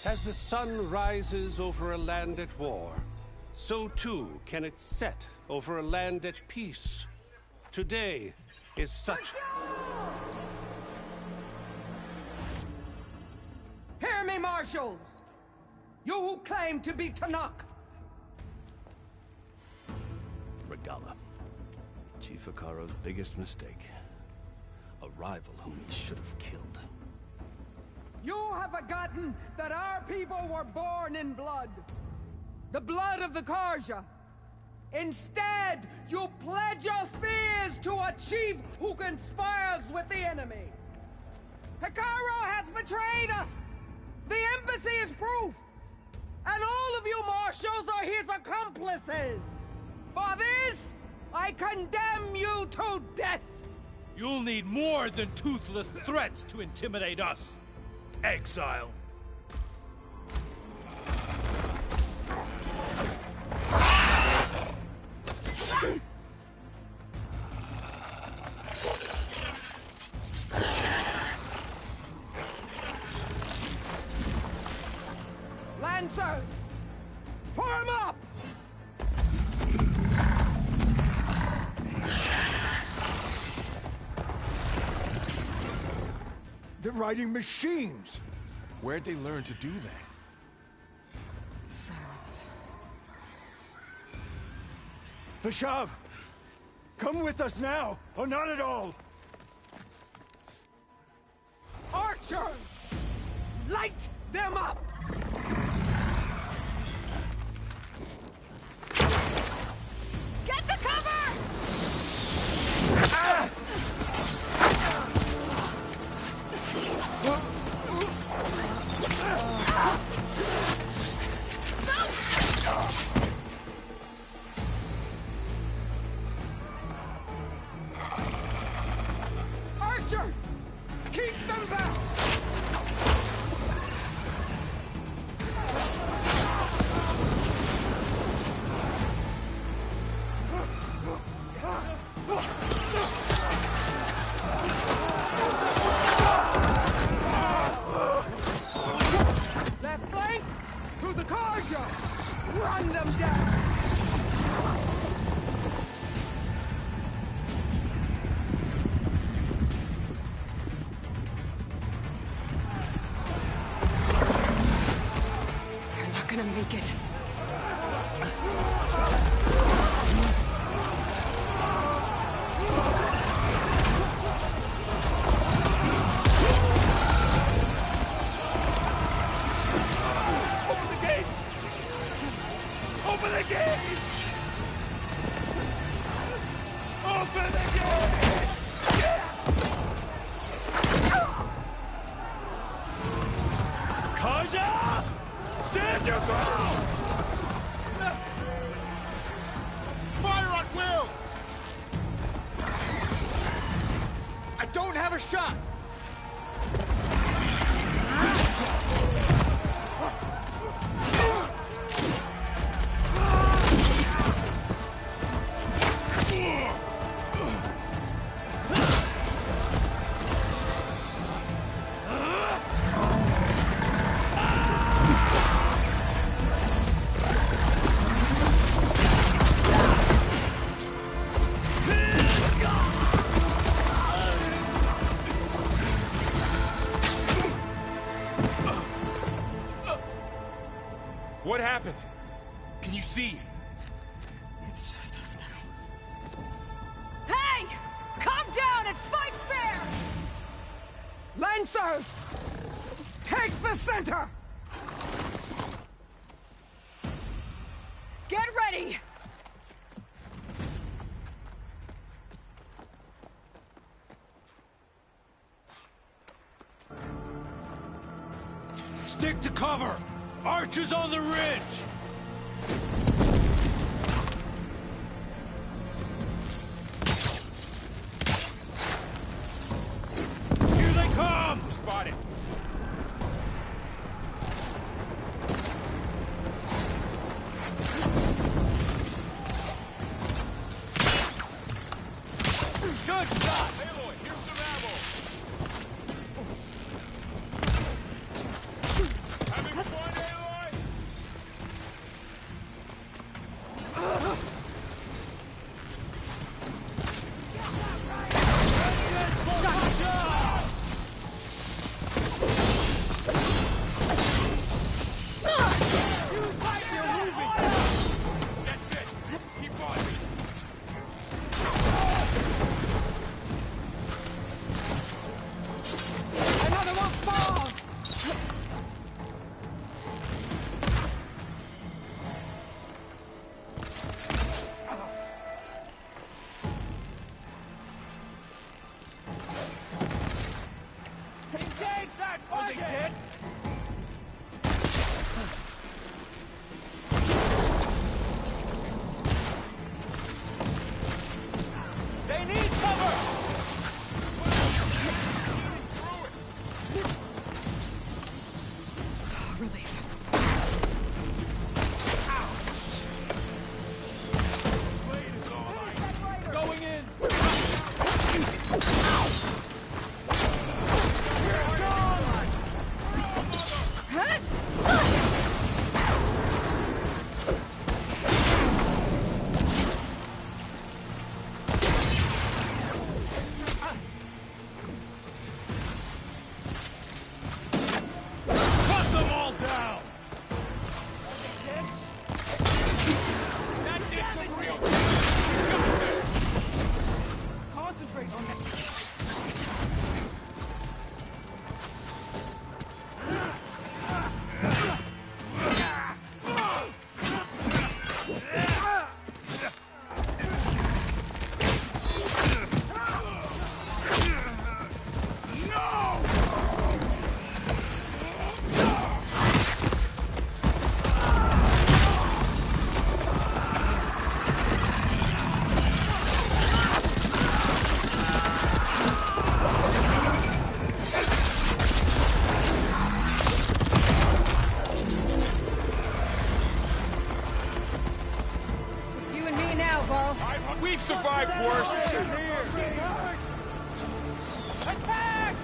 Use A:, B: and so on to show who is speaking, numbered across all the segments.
A: As the sun rises over a land at war, so too can it set over a land at peace. Today is such...
B: Hear me, marshals! You who claim to be Tenakth!
C: Regalla. Chief Hekarro's biggest mistake. A rival whom he should have killed.
B: You have forgotten that our people were born in blood. The blood of the Carja. Instead, you pledge your spears to a chief who conspires with the enemy. Hekarro has betrayed us! The embassy is proof! And all of you marshals are his accomplices! For this, I condemn you to death!
D: You'll need more than toothless threats to intimidate us! Exile!
B: Lancers! Form up!
E: They're riding machines! Where'd they learn to do that?
B: Silence.
E: Vashav! Come with us now, or not at all!
B: Archers! Light them up!
F: Get to cover!
E: Ah!
B: Archers! Keep them back! Left flank! To the Carja! Run them down!
F: They're not gonna make it.
D: Open the gates! Open the gates! Open the gates! Kaja! Stand your ground! Fire at will!
E: I don't have a shot!
D: What happened? Can you see?
F: It's just us now. Hey! Calm down and fight fair!
B: Lancers! Take the center!
F: Get ready!
D: Stick to cover! Archers on the ridge! Here they come! Spotted! Good shot! Aloy, here's the rabble! Having fun! We've survived worse!
B: Attack!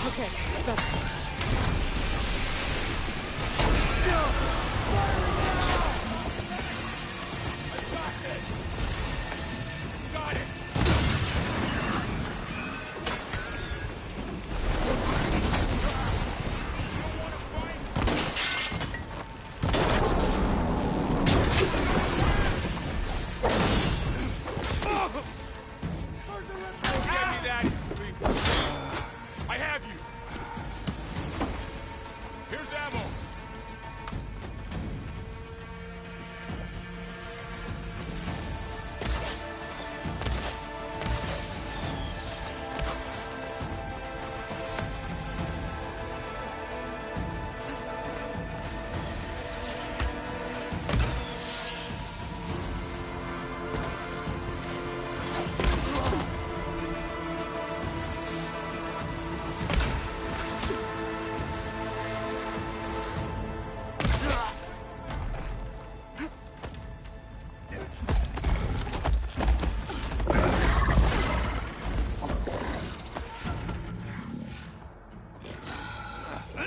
F: Okay, better.
D: Got it! Get me that! I have you! Here's ammo!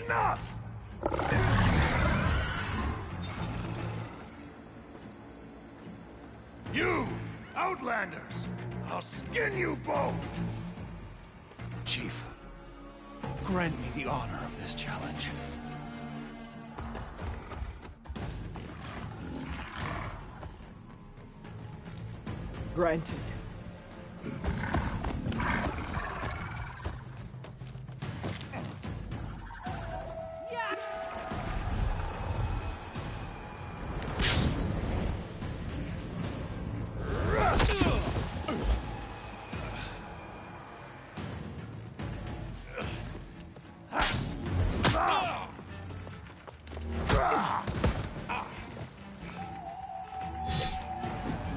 E: Enough! You, Outlanders! I'll skin you both!
G: Chief, grant me the honor of this challenge.
B: Granted.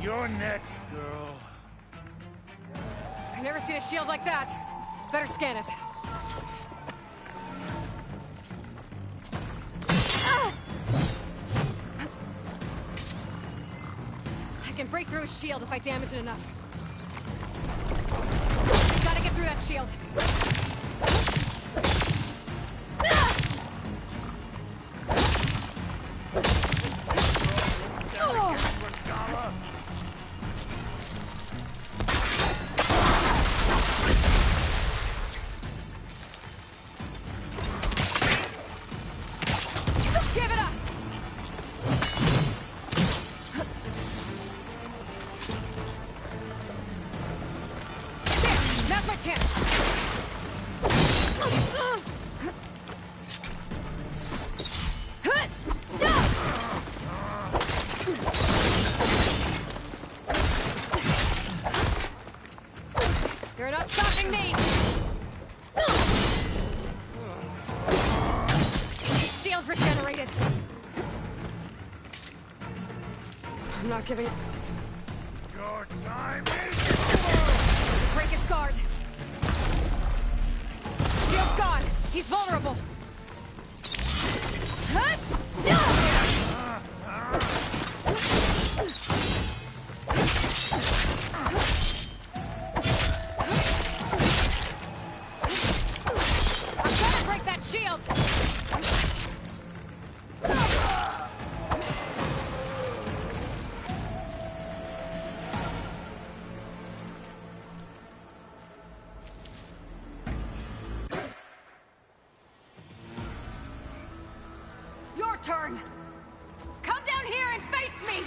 E: You're next, girl.
F: I've never seen a shield like that. Better scan it. I can break through his shield if I damage it enough. Gotta get through that shield. Give it up! There! That's my chance! You're not stopping me! The shield's regenerated! I'm not giving...
E: Your time is...
F: Break his guard! Shield's gone! He's vulnerable! I'm trying to break that shield! turn! Come down here and face me!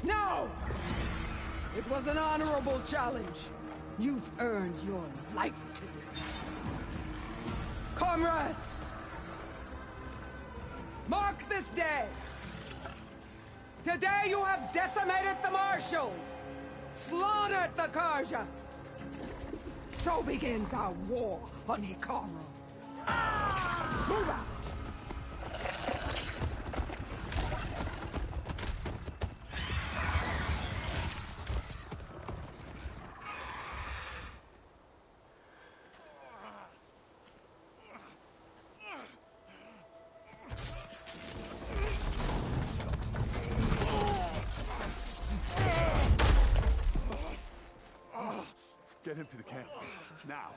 B: No! It was an honorable challenge. You've earned your life today. Comrades! Mark this day! Today you have decimated the Marshals! Slaughtered the Karja! So begins our war on Hikaru. Move out!
E: Get him to the camp. Now.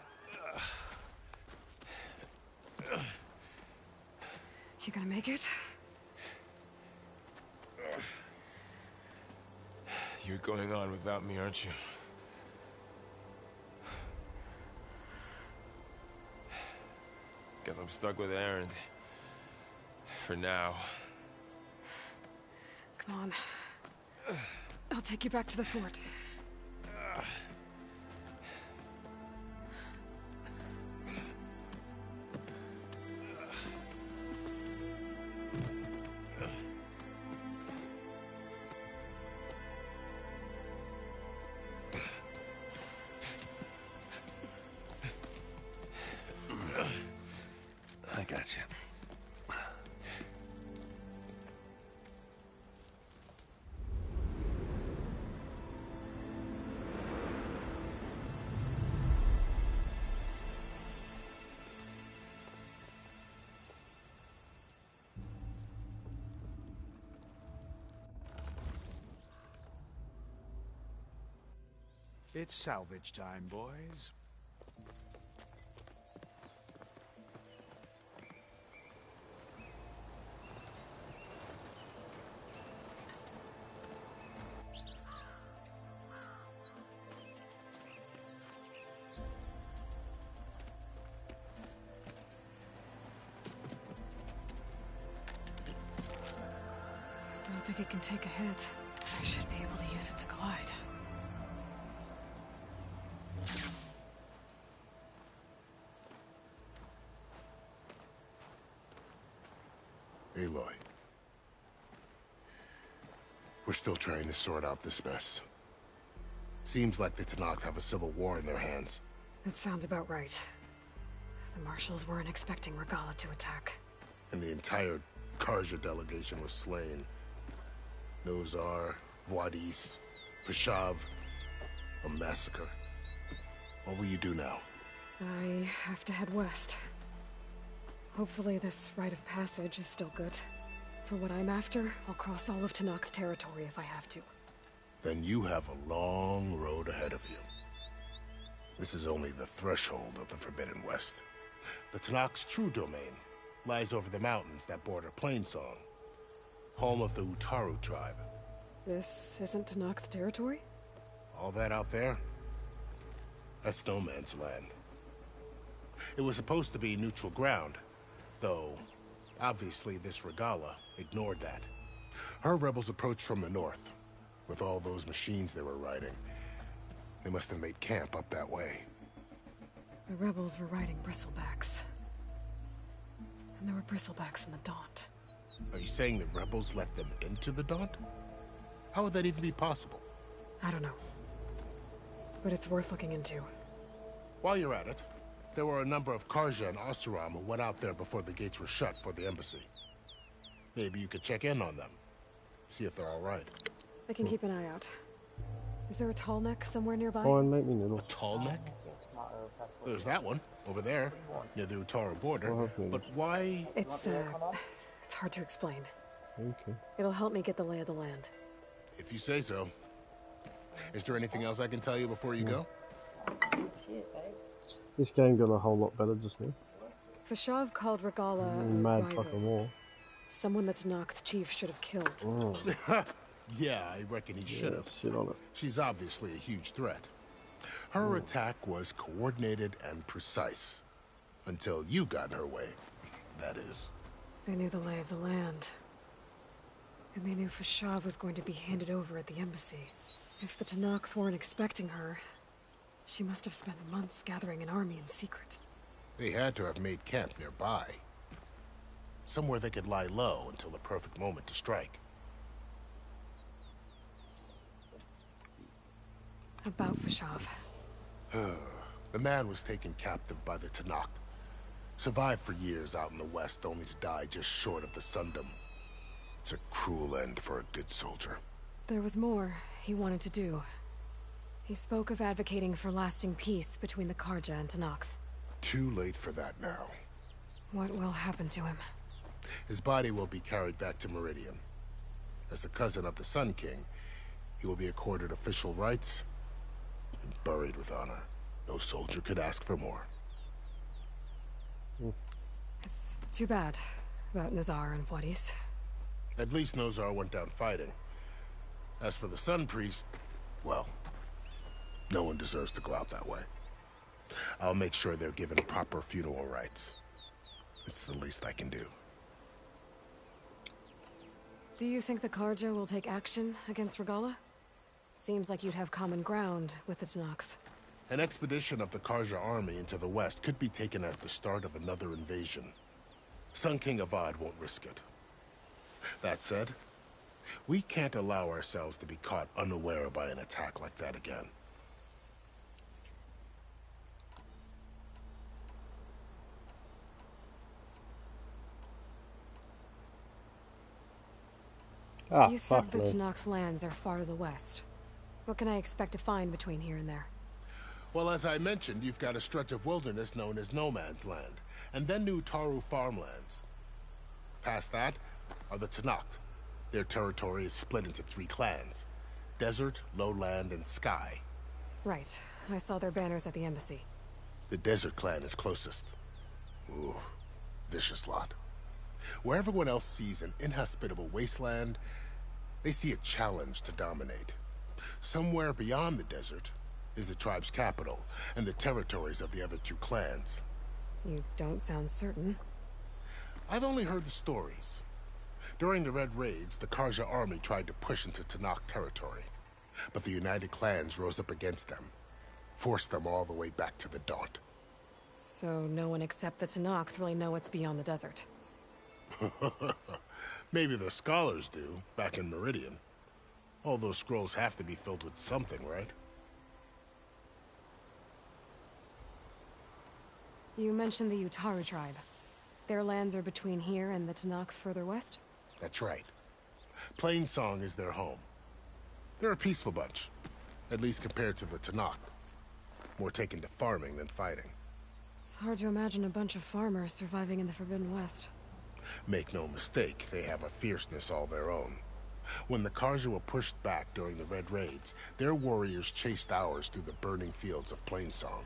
F: You gonna make it?
H: You're going on without me, aren't you? Guess I'm stuck with Erend. For now.
F: Come on. I'll take you back to the fort.
C: I got you.
G: It's salvage time, boys.
F: Don't think it can take a hit. I should be able to use it to glide.
I: Aloy. We're still trying to sort out this mess. Seems like the Tenakth have a civil war in their hands.
F: That sounds about right. The Marshals weren't expecting Regalla to attack.
I: And the entire Karja delegation was slain. Nozar, Vuadis, Fashav. A massacre. What will you do now?
F: I have to head west. Hopefully this rite of passage is still good. For what I'm after, I'll cross all of Tenakth territory if I have to.
I: Then you have a long road ahead of you. This is only the threshold of the Forbidden West. The Tenakth's true domain lies over the mountains that border Plainsong, home of the Utaru tribe.
F: This isn't Tenakth territory?
I: All that out there? That's no man's land. It was supposed to be neutral ground, though obviously this Regalla ignored that. Her rebels approached from the north, with all those machines they were riding. They must have made camp up that way.
F: The rebels were riding bristlebacks. And there were bristlebacks in the Daunt.
I: Are you saying the rebels let them into the Daunt? How would that even be possible?
F: I don't know. But it's worth looking into.
I: While you're at it, there were a number of Karja and Oseram who went out there before the gates were shut for the embassy. Maybe you could check in on them. See if they're all right.
F: I can keep an eye out. Is there a tall neck somewhere nearby?
I: A tall neck? There's that one, over there, near the Utaru border. But why?
F: It's hard to explain.
J: Okay.
F: It'll help me get the lay of the land.
I: If you say so. Is there anything else I can tell you before you go?
J: This game got a whole lot better just now.
F: Fashav called Regalla a
J: Mad
F: rival.
J: fucking war.
F: Someone that Tenakth chief should have killed.
J: Oh,
I: Yeah, I reckon he should have.
J: shit on it.
I: She's obviously a huge threat. Her attack was coordinated and precise. Until you got in her way, that is.
F: They knew the lay of the land. And they knew Fashav was going to be handed over at the embassy. If the Tenakth weren't expecting her, she must have spent months gathering an army in secret.
I: They had to have made camp nearby. Somewhere they could lie low until the perfect moment to strike.
F: About Fashav.
I: The man was taken captive by the Tenakth. Survived for years out in the west, only to die just short of the Sundom. It's a cruel end for a good soldier.
F: There was more he wanted to do. He spoke of advocating for lasting peace between the Carja and Tenakth.
I: Too late for that now.
F: What will happen to him?
I: His body will be carried back to Meridian. As a cousin of the Sun King, he will be accorded official rights and buried with honor. No soldier could ask for more.
F: It's too bad about Nazar and Wadis.
I: At least Nozar went down fighting. As for the Sun Priest, well, no one deserves to go out that way. I'll make sure they're given proper funeral rites. It's the least I can do.
F: Do you think the Carja will take action against Regalla? Seems like you'd have common ground with the Tenakth.
I: An expedition of the Carja army into the west could be taken as the start of another invasion. Sun King Avad won't risk it. That said, we can't allow ourselves to be caught unaware by an attack like that again.
F: You said the Tenakth lands are far to the west. What can I expect to find between here and there?
I: Well, as I mentioned, you've got a stretch of wilderness known as No Man's Land, and then New Taru farmlands. Past that are the Tenakth. Their territory is split into 3 clans: Desert, Lowland, and Sky.
F: Right. I saw their banners at the embassy.
I: The Desert clan is closest. Ooh, vicious lot. Where everyone else sees an inhospitable wasteland, they see a challenge to dominate. Somewhere beyond the desert is the tribe's capital, and the territories of the other 2 clans.
F: You don't sound certain.
I: I've only heard the stories. During the Red Raids, the Carja army tried to push into Tenakth territory, but the United Clans rose up against them, forced them all the way back to the Daunt.
F: So no one except the Tenakth really know what's beyond the desert.
I: Maybe the scholars do, back in Meridian. All those scrolls have to be filled with something, right?
F: You mentioned the Utaru tribe. Their lands are between here and the Tenakth further west?
I: That's right. Plainsong is their home. They're a peaceful bunch, at least compared to the Tenakth. More taken to farming than fighting.
F: It's hard to imagine a bunch of farmers surviving in the Forbidden West.
I: Make no mistake, they have a fierceness all their own. When the Carja were pushed back during the Red Raids, their warriors chased ours through the burning fields of Plainsong.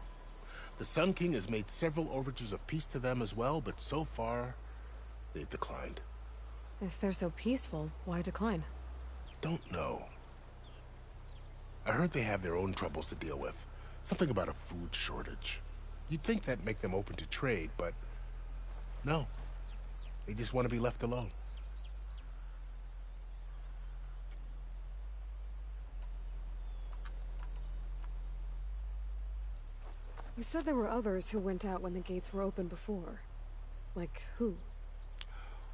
I: The Sun King has made several overtures of peace to them as well, but so far, they've declined.
F: If they're so peaceful, why decline?
I: Don't know. I heard they have their own troubles to deal with. Something about a food shortage. You'd think that'd make them open to trade, but no. They just want to be left alone.
F: You said there were others who went out when the gates were open before. Like who?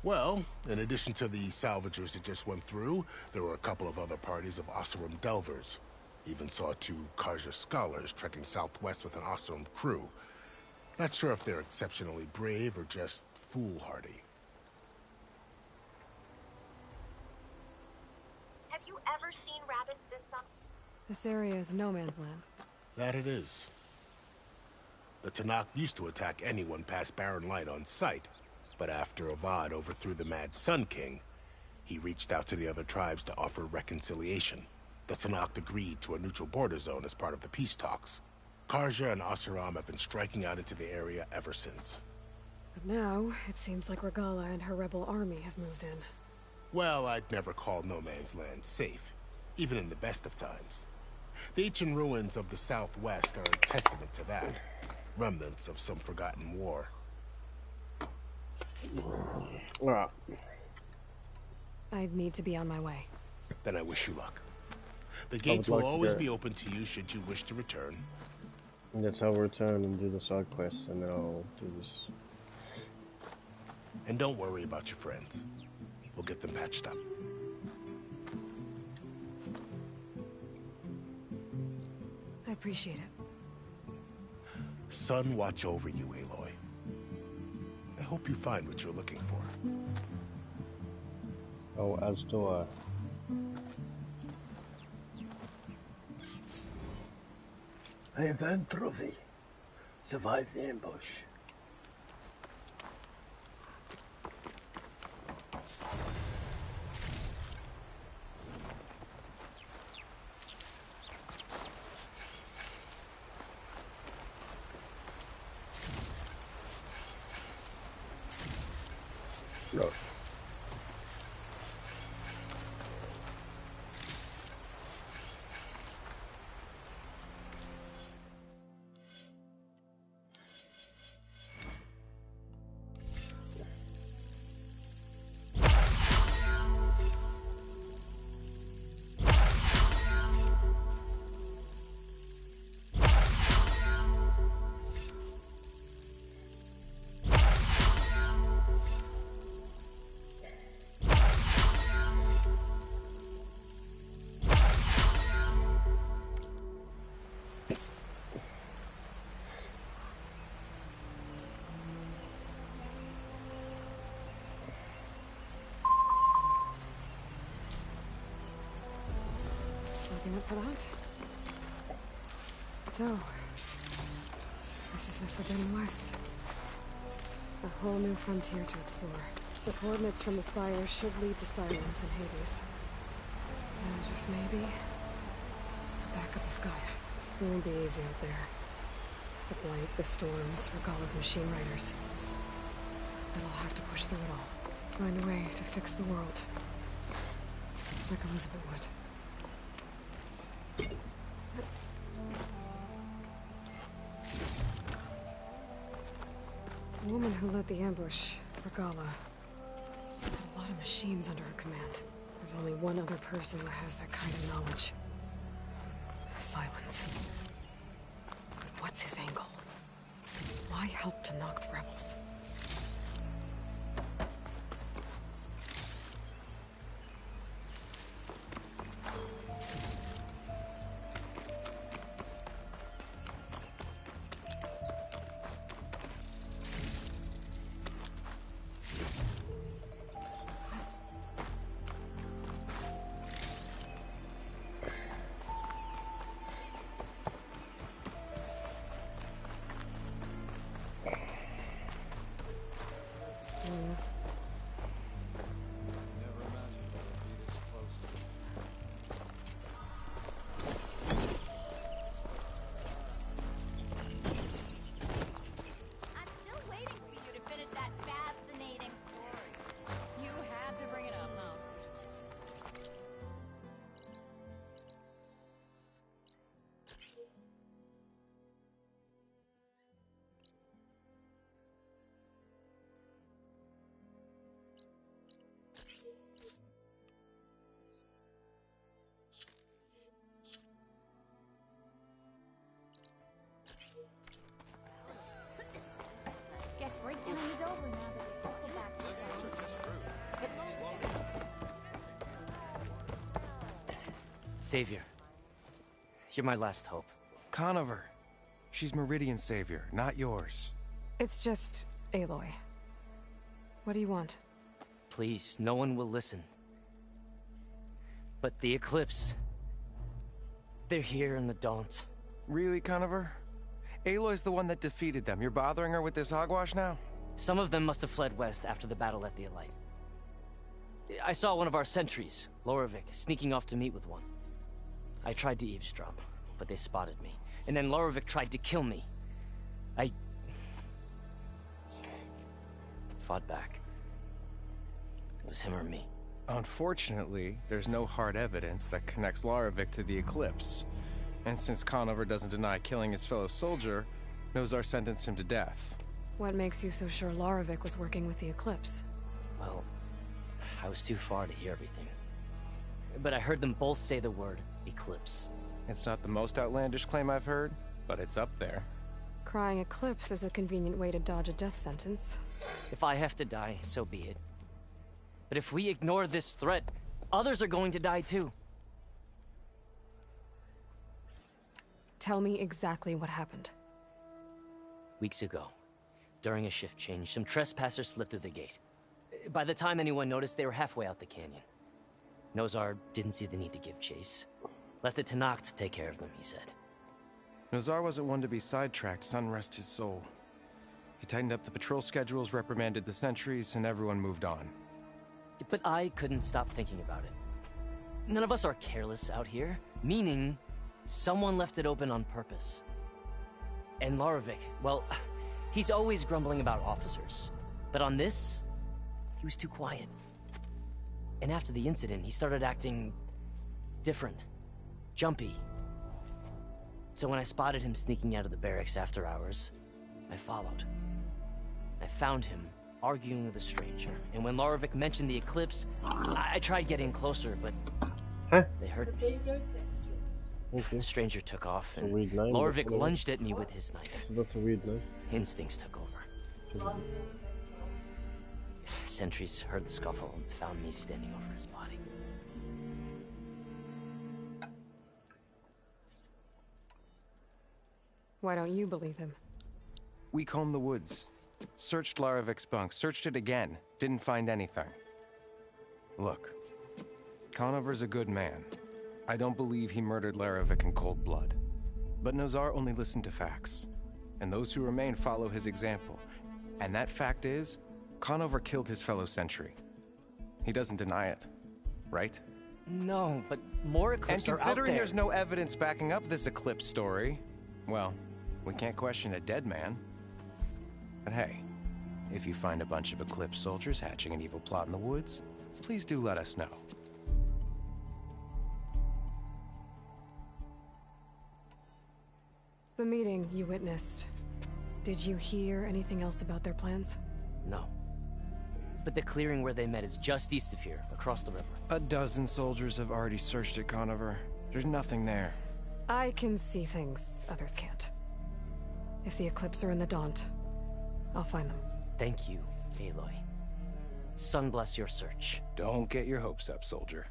I: Well, in addition to the salvagers that just went through, there were a couple of other parties of Oseram delvers. Even saw 2 Carja scholars trekking southwest with an Oseram crew. Not sure if they're exceptionally brave or just foolhardy.
K: Have you ever seen rabbits this summer?
F: This area is no man's land.
I: That it is. The Tenakth used to attack anyone past Barren Light on sight, but after Avad overthrew the Mad Sun King, he reached out to the other tribes to offer reconciliation. The Tenakth agreed to a neutral border zone as part of the peace talks. Carja and Oseram have been striking out into the area ever since.
F: But now, it seems like Regalla and her rebel army have moved in.
I: Well, I'd never call No Man's Land safe, even in the best of times. The ancient ruins of the Southwest are a testament to that. Remnants of some forgotten war.
J: Alright.
F: I'd need to be on my way.
I: Then I wish you luck. The gates will always be open to you should you wish to return.
J: And that's how I'll return and do the side quests, and then I'll do this.
I: And don't worry about your friends. We'll get them patched up.
F: I appreciate it.
I: Sun watch over you, Aloy. I hope you find what you're looking for.
J: Oh, as do I.
L: I have earned trophy. Survived the ambush.
J: No.
F: Looking up for that. So, this is the Forbidden West. A whole new frontier to explore. The coordinates from the spire should lead to Silence and Hades. And just maybe, a backup of Gaia. It won't be easy out there. The blight, the storms, Regalla's machine riders. But I'll have to push through it all. Find a way to fix the world. Like Elizabeth would. The woman who led the ambush, Regalla, had a lot of machines under her command. There's only one other person who has that kind of knowledge. Silence. But what's his angle? Why help to knock the rebels?
M: Guess break time is over now that the Bristleback's are down.
N: Savior. You're my last hope.
O: Conover. She's Meridian's savior, not yours.
F: It's just Aloy. What do you want?
N: Please, no one will listen. But the Eclipse... they're here in the Daunt.
O: Really, Conover? Aloy's the one that defeated them. You're bothering her with this hogwash now?
N: Some of them must have fled west after the battle at the Elite. I saw one of our sentries, Lorovic, sneaking off to meet with one. I tried to eavesdrop, but they spotted me. And then Lorovic tried to kill me. I... fought back. It was him or me.
O: Unfortunately, there's no hard evidence that connects Lorovic to the Eclipse. And since Conover doesn't deny killing his fellow soldier, Nozar sentenced him to death.
F: What makes you so sure Lorovic was working with the Eclipse?
N: Well, I was too far to hear everything. But I heard them both say the word eclipse.
O: It's not the most outlandish claim I've heard, but it's up there.
F: Crying eclipse is a convenient way to dodge a death sentence.
N: If I have to die, so be it. But if we ignore this threat, others are going to die too.
F: Tell me exactly what happened.
N: Weeks ago, during a shift change, some trespassers slipped through the gate. By the time anyone noticed, they were halfway out the canyon. Nozar didn't see the need to give chase. Let the Tenakth take care of them, he said.
O: Nozar wasn't one to be sidetracked, sun rest his soul. He tightened up the patrol schedules, reprimanded the sentries, and everyone moved on.
N: But I couldn't stop thinking about it. None of us are careless out here, meaning someone left it open on purpose. And Larovic, well, he's always grumbling about officers. But on this, he was too quiet. And after the incident, he started acting different, jumpy. So when I spotted him sneaking out of the barracks after hours, I followed. I found him arguing with a stranger, and when Larovic mentioned the eclipse, I tried getting closer, but they heard me. The stranger took off, and Larovic lunged at me with his knife.
J: So that's a weird name.
N: Instincts took over. Sentries heard the scuffle and found me standing over his body.
F: Why don't you believe him?
O: We combed the woods. Searched Larovic's bunk, searched it again, didn't find anything. Look, Conover's a good man. I don't believe he murdered Larovic in cold blood. But Nozar only listened to facts. And those who remain follow his example. And that fact is, Conover killed his fellow sentry. He doesn't deny it, right?
N: No, but more eclipses are out there.
O: And considering there's no evidence backing up this eclipse story, well, we can't question a dead man. But hey, if you find a bunch of Eclipse soldiers hatching an evil plot in the woods, please do let us know.
F: The meeting you witnessed. Did you hear anything else about their plans?
N: No. But the clearing where they met is just east of here, across the river.
O: A dozen soldiers have already searched it, Conover. There's nothing there.
F: I can see things others can't. If the Eclipse are in the Daunt, I'll find them.
N: Thank you, Aloy. Sun bless your search.
O: Don't get your hopes up, soldier.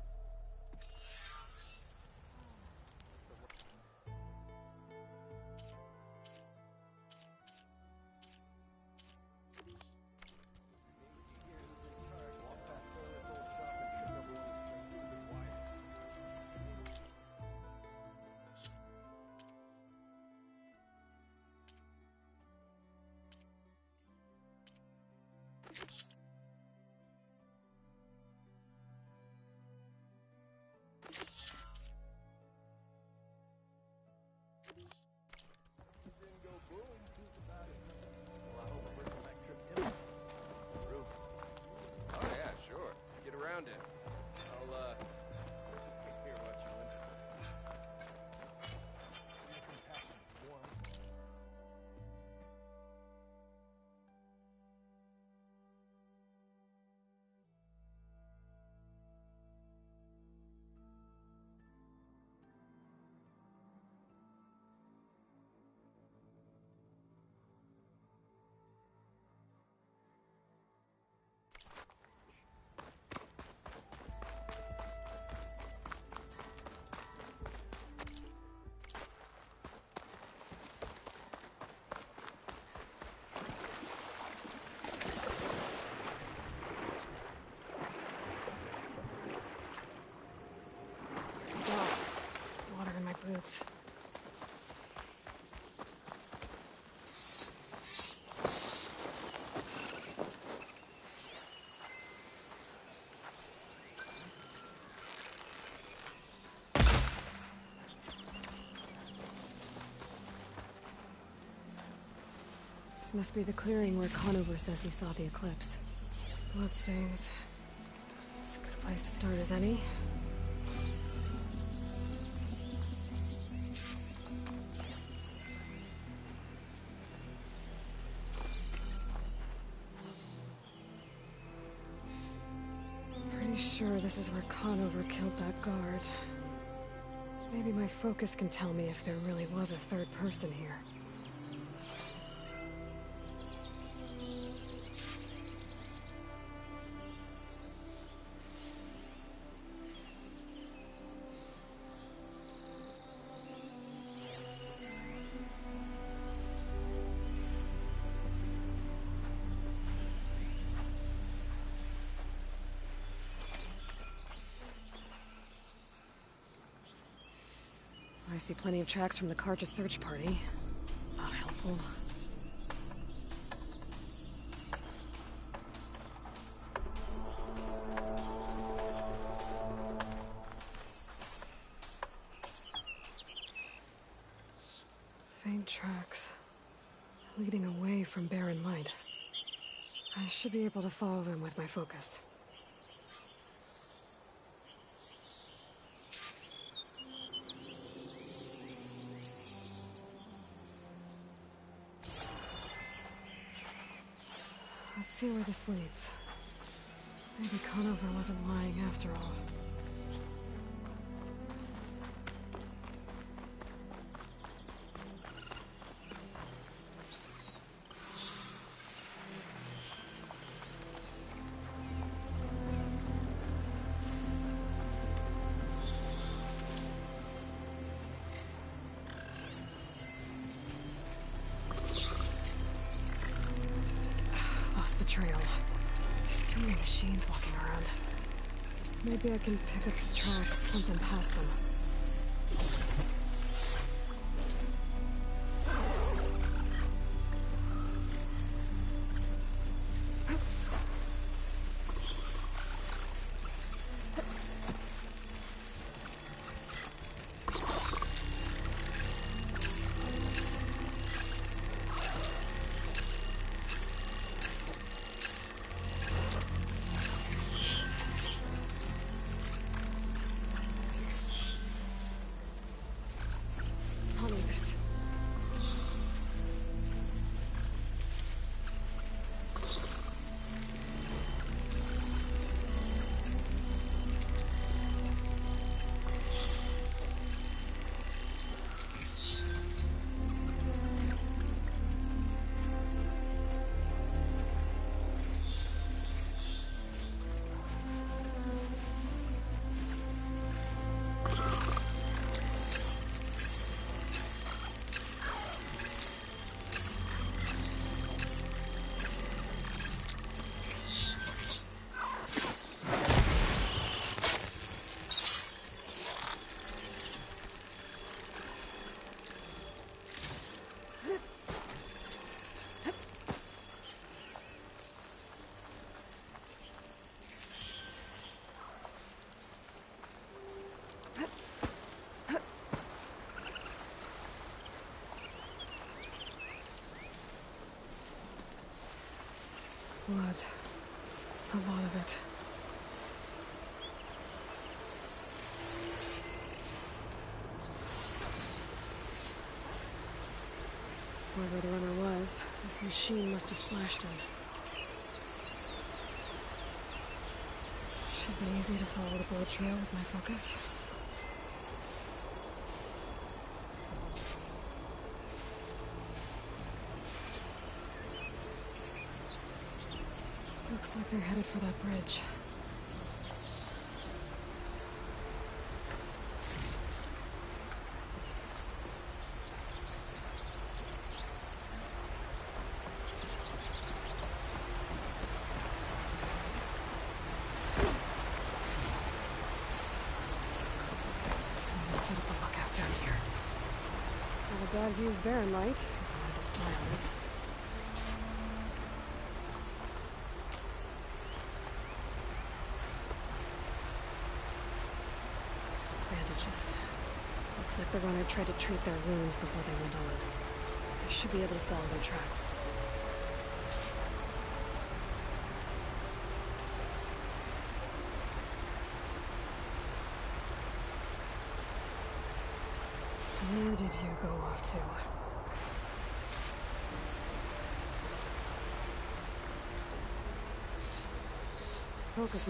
F: Water in my boots. This must be the clearing where Conover says he saw the eclipse. Bloodstains. It's a good place to start as any. sure this is where Conover killed that guard. Maybe my focus can tell me if there really was a third person here. I see plenty of tracks from the Carja search party. Not helpful. Faint tracks. Leading away from Barren Light. I should be able to follow them with my focus. Let's see where this leads. Maybe Conover wasn't lying after all. The trail. There's too many machines walking around. Maybe I can pick up the tracks once I'm past them. Blood. A lot of it. Whoever the runner was, this machine must have slashed him. Should be easy to follow the bullet trail with my focus. Looks like they're headed for that bridge. Someone set up a lookout down here. Not a bad view of Barren Light, if I had to spy on it. Bandages. Looks like the runner tried to treat their wounds before they went on. I should be able to follow their tracks. Where did you go off to? Focus,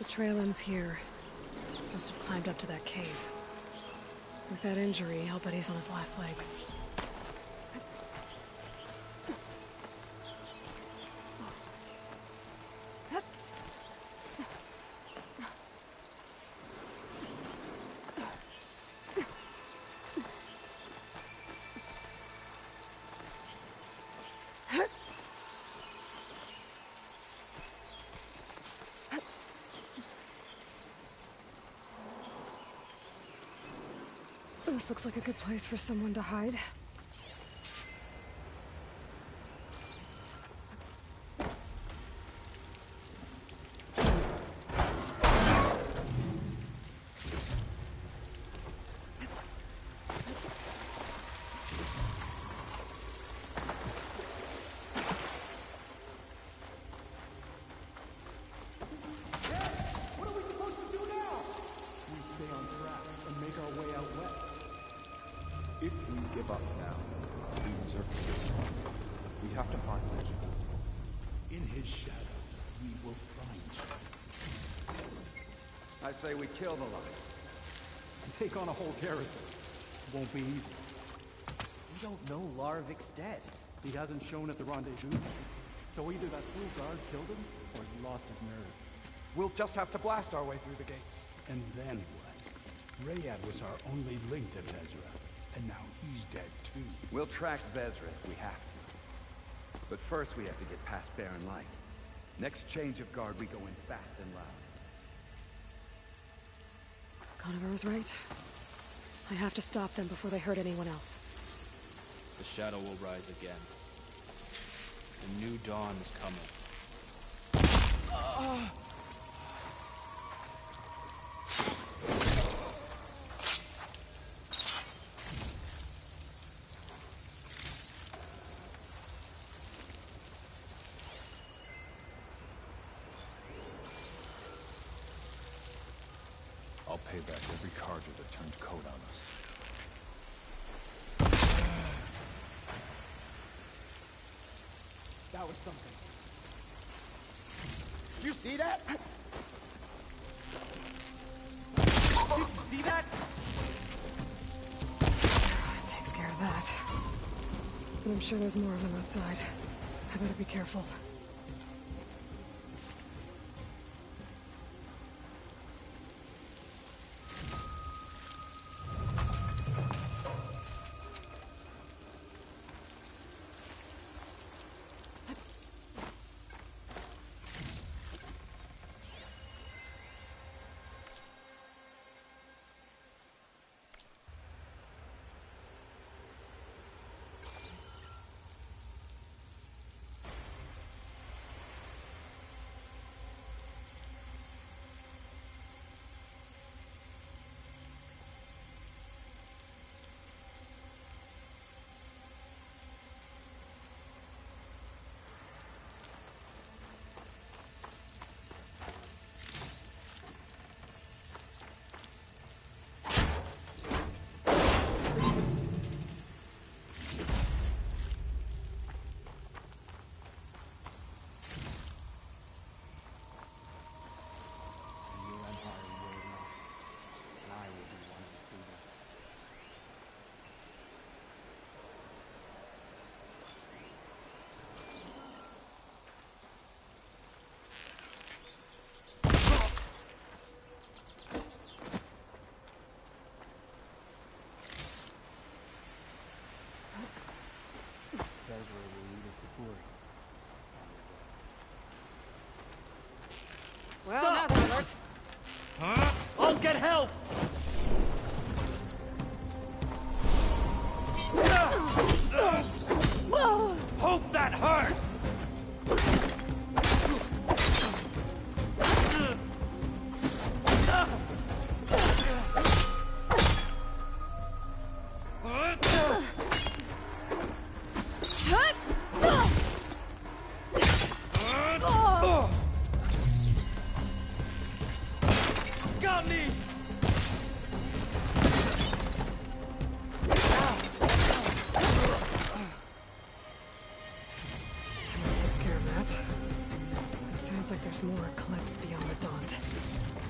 F: trail ends here. Must have climbed up to that cave. With that injury, I'll bet he's on his last legs. This looks like a good place for someone to hide.
G: If we give up now, we deserve it. We have to find him. In his shadow, we will find you.
E: I say we kill the lion. And take on a whole garrison. Won't be easy.
P: We don't know Larovik's dead.
E: He hasn't shown at the rendezvous. So either that fool guard killed him, or he lost his nerve.
G: We'll just have to blast our way through the gates.
E: And then what? Rayad was our only link to Vezra. And now he's dead too.
P: We'll track Vezra if we have to. But first we have to get past Baron Light. Next change of guard, we go in fast and loud.
F: Conover was right. I have to stop them before they hurt anyone else.
C: The shadow will rise again. A new dawn is coming.
G: I'll pay back every Carja that turned coat on us.
P: That was something. Did you see that? Did you see that?
F: Takes care of that. But I'm sure there's more of them outside. I better be careful. Well, now that hurts.
N: Huh? I'll get help! Hope that hurt! Got me!
F: Sounds like there's more Eclipse beyond the Daunt.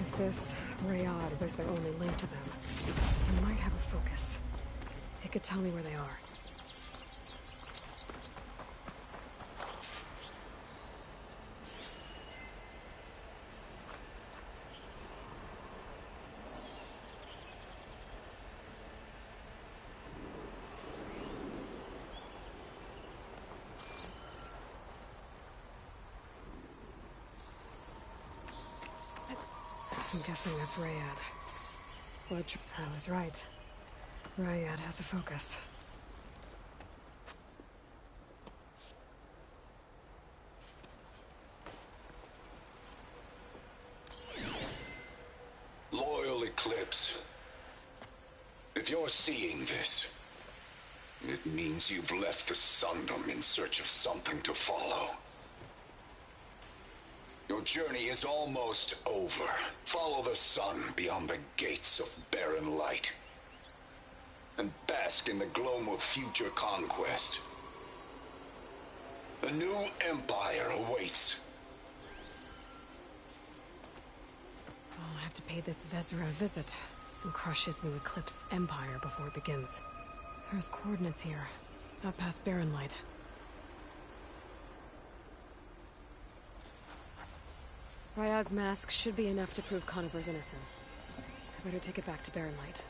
F: If this Rayad was their only link to them, it might have a focus. It could tell me where they are. I'm guessing that's Rayad. Bloodtripper was right. Rayad has a focus.
Q: Loyal Eclipse. If you're seeing this, it means you've left the Sundom in search of something to follow. Your journey is almost over. Follow the sun beyond the gates of barren light. And bask in the gloam of future conquest. A new empire awaits.
F: I'll have to pay this Vezra a visit and crush his new Eclipse empire before it begins. There's coordinates here, out past Barren Light. Ryad's mask should be enough to prove Conover's innocence. I better take it back to Barren Light.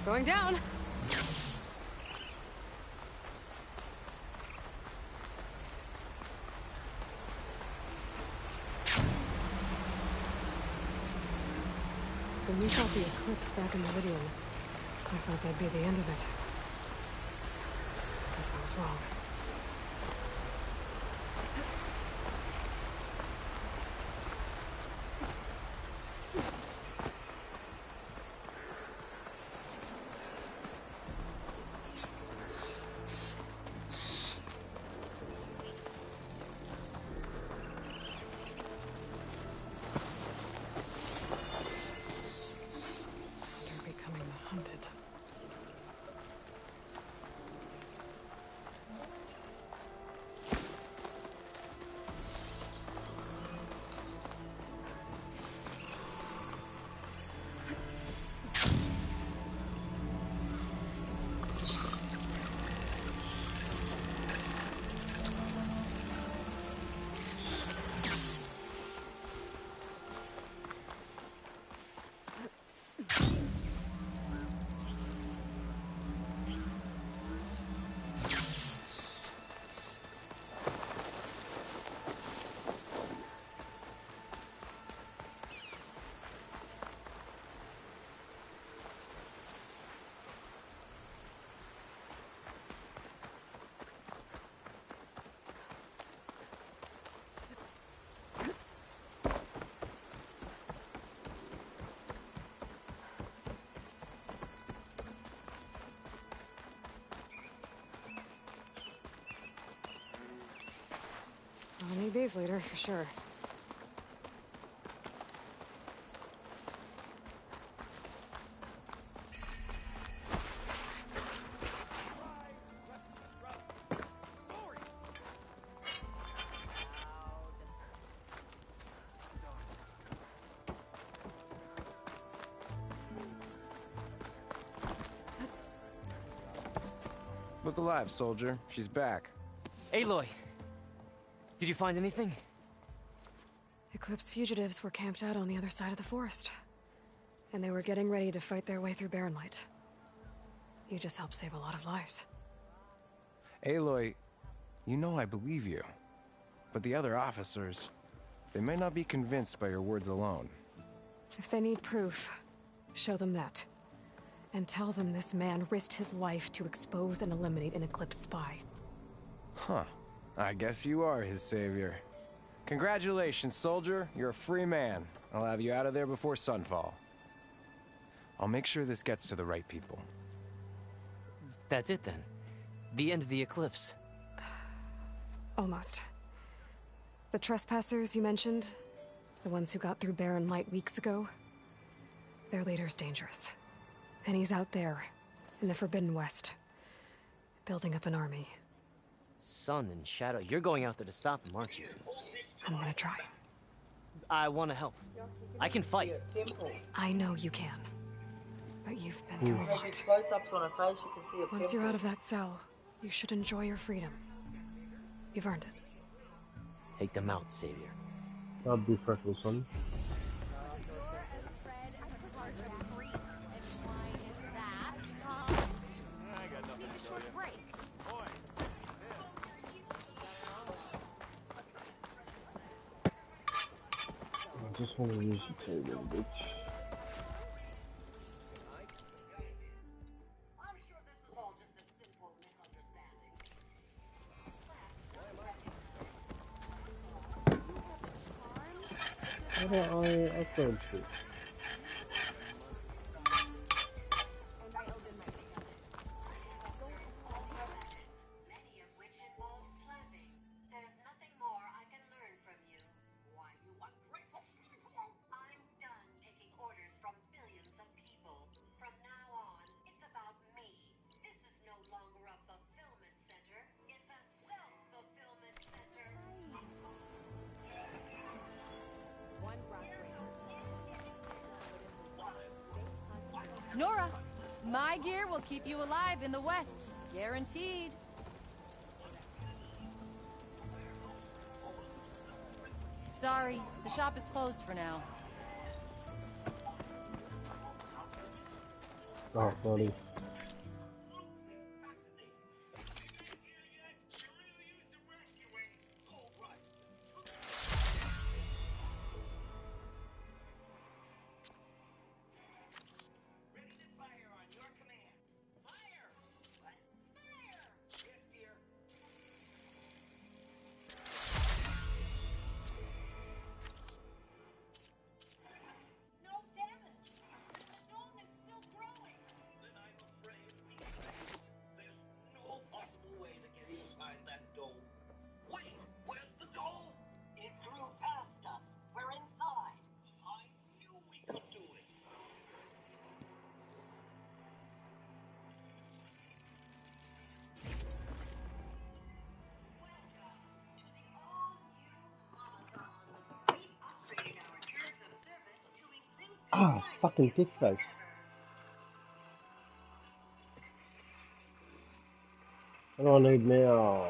F: Going down! When we fought the Eclipse back in Meridian, I thought that'd be the end of it. Guess I was wrong. I'll need these later, for sure.
O: Look alive, soldier. She's back.
N: Aloy! Did you find anything?
F: Eclipse fugitives were camped out on the other side of the forest. And they were getting ready to fight their way through Barren Light. You just helped save a lot of lives.
O: Aloy, you know I believe you. But the other officers, they may not be convinced by your words alone.
F: If they need proof, show them that. And tell them this man risked his life to expose and eliminate an Eclipse spy.
O: Huh. I guess you are his savior. Congratulations, soldier. You're a free man. I'll have you out of there before sunfall. I'll make sure this gets to the right people.
N: That's it then. The end of the Eclipse.
F: Almost. The trespassers you mentioned, the ones who got through Barren Light weeks ago, their leader's dangerous. And he's out there, in the Forbidden West, building up an army.
N: Sun and Shadow, you're going out there to stop him, aren't you?
F: I'm gonna try.
N: I want to help. I can fight.
F: I know you can. But you've been through a lot. Once you're out of that cell, you should enjoy your freedom. You've earned it.
N: Take them out, Savior.
J: That'd be Freckles, son. I just want to use the table, bitch. How do I upload shit?
R: Nora, my gear will keep you alive in the West. Guaranteed. Sorry, the shop is closed for now.
J: Oh, sorry. Ah, fucking this guy. I don't need now.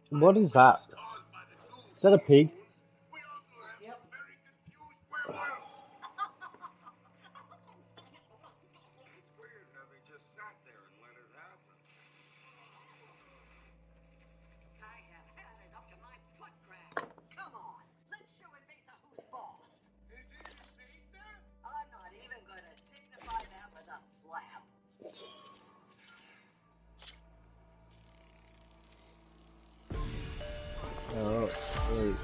J: What is that? Is that a pig? Oh, wait.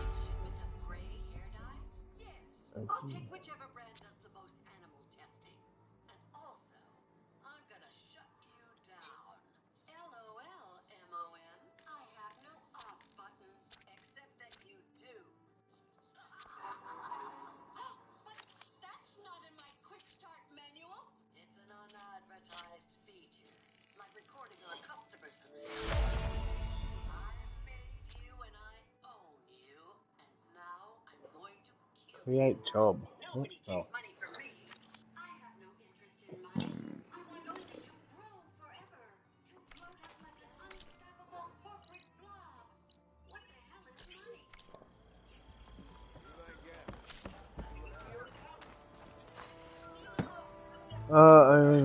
K: I'll take whichever brand does the most animal testing. And also, I'm gonna shut you down. LOL, MON. I have no off button, except that you do. But that's not in my quick start manual. It's an unadvertised feature, like recording our customers in this company. I made you and I own you, and now I'm going to kill you.
J: Create job. What the?
K: Money from me. I have no interest in money. I want only to grow forever. To float up like an unstoppable corporate blob. What the hell is money?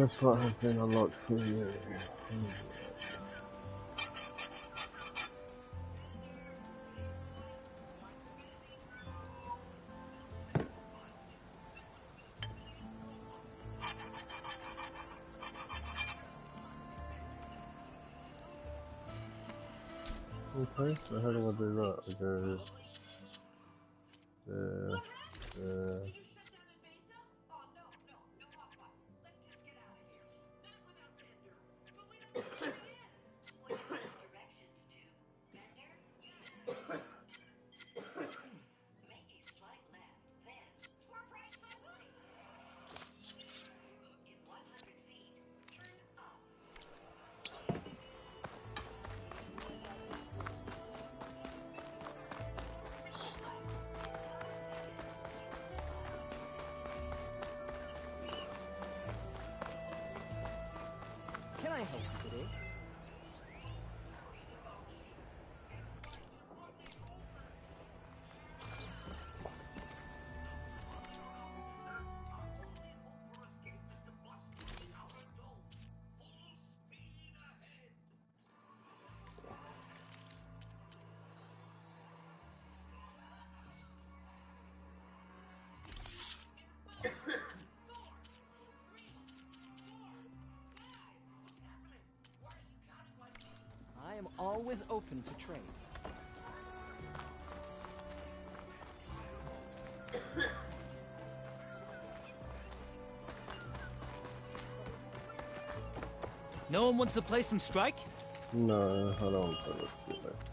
J: That's what has been unlocked for you. Okay, so how do I do that? I go
N: Can I help you today? I am always open to trade. No one wants to play some Strike?
J: no, I don't want to play this.